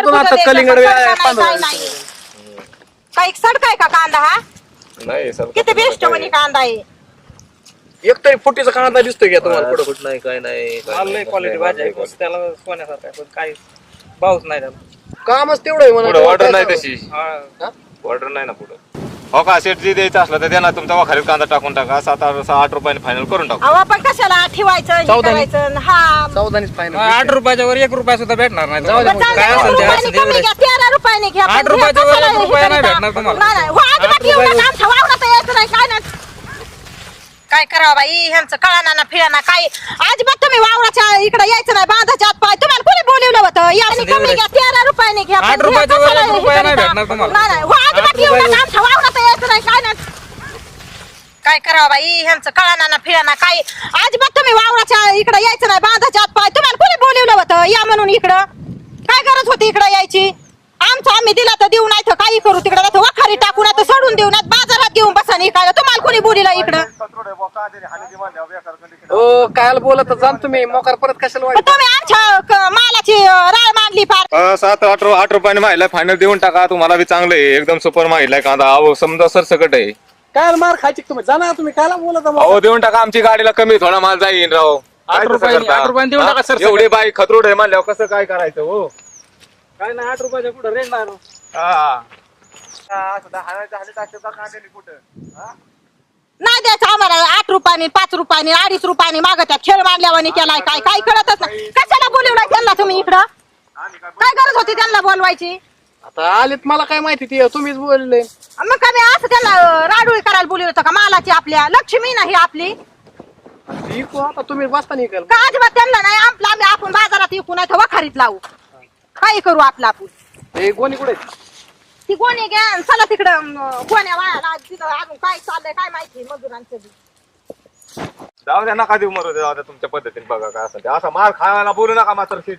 देतो ना आता कलिंगड काही सडकाय का कांदा हा नाही सर किती बेस्ट म्हणे कांदा आहे एक तरी फुटीचा कांदा दिसतोय का तुम्हाला पुढं? कुठं नाही काय नाही लय क्वालिटी भाजी आहे त्याला सोन्यासारखा आहे पण काही भावच नाही त्याला कामच तेवढं आहे पुढं म्हणा. ऑर्डर नाही तशी हा. ऑर्डर नाही ना पुढं हो का सेट जे द्यायचं असलं तर त्यांना तुमचा वाखारीत कांदा टाकून टाका 7-8 रुपयाने फायनल करून टाकू अहो आपण कशाला ठेवायचं हे चौदानी. करायचं हा चौदानीच फायनल 8 रुपयाच्या वर 1 रुपया सुद्धा भेटणार नाही जाऊ दे तुम्हाला. मग. काय असेल ते रुपयाने असेल कमी ते घ्या 13 रुपयाने घ्या 8 पण रुपयाच्या वर कशाला 1 हे रुपया नाही करता? भेटणार तुम्हाला. नाही नाही हो, अजिबात येऊ नका, आमच्या वावरात यायचं नाही काय नाही काय करावं बाई ह्यांचं कळाना ना फिराना काय अजिबात तुम्ही वावराच्या इकडे यायचं नाही बांधाच्या आत पाय तुम्हाला कोणी बोलवलं होतं याने कमी घ्या 13 रुपयाने घ्या 8 पण रुपयाच्या वर कशाला 1 हे रुपया नाही करता? भेटणार तुम्हाला. नाही नाही हो, अजिबात येऊ नका, आमच्या वावरात यायचं नाही काय नाही काय करावं बाई ह्यांचं कळाना ना फिराना काय अजिबात तुम्ही वावराच्या इकडे यायचं नाही बांधाच्या आत पाय तुम्हाला कोणी बोलवलं होतं या म्हणून इकडं काय गरज होती इकडे यायची आमचं आम्ही दिला तर देऊ नाही तर काही करू तिकडे नाही तर वखारी टाकू नाही तर सोडून देऊ नाही बाजारात घेऊन बसा नाही काय तुम्हाला कोणी बोलिला इकडं हो काय बोलत जाण तुम्ही मोकार परत कशाला पण वाईट तुम्ही आमच्या मालाची राळ मांडली फार 7-8 रुपयाने माहिला फायनल देऊन टाका तुम्हाला बी चांगलं आहे एकदम सुपर माहिला कांदा अहो समजा सरसकट आहे काय मार खायची तुम्ही जाणार तुम्ही कायला बोलत अहो देऊन टाका आमची गाडीला कमी थोडा माल जाईल राव 8 रुपयाने देऊन टाका सर एवढे बाई खतरूड आहे म्हणल्यावर कसं काय करायचं हो काय नाही 8 रुपयाच्या पुढे रेंज नाही नाही द्यायचं आम्हाला 8 रुपयाने 5 रुपयाने 2.5 रुपयाने मागत्यात खेळ मांडल्यावानी केलाय काय काय कळतच नाही कशाला बोलवलाय त्यांना तुम्ही इकडं काय गरज होती त्यांना बोलवायची आता आलेत मला काय माहिती ती तुम्हीच बोलले मग कमी असं त्यांना राडोळी करायला बोलवलं होतं का मालाची आपल्या लक्ष्मी नाही आपली इकू आता तुम्ही बसता निघाल का अजिबात त्यांना नाही आपलं आम्ही आपण बाजारात विकू नाही तर वखारीत लावू काही करू आपलं आपण हे गोणी कुठे ती गोणी घ्या आणि चला तिकडं गोण्या वायाला तिथं अजून काय चाललंय काय माहिती मजुरांचं बी. जाऊ द्या नका देऊ मरू द्या तुमच्या पद्धतीने बघा काय असं ते. असा मार खायला बोलू नका मात्र शेत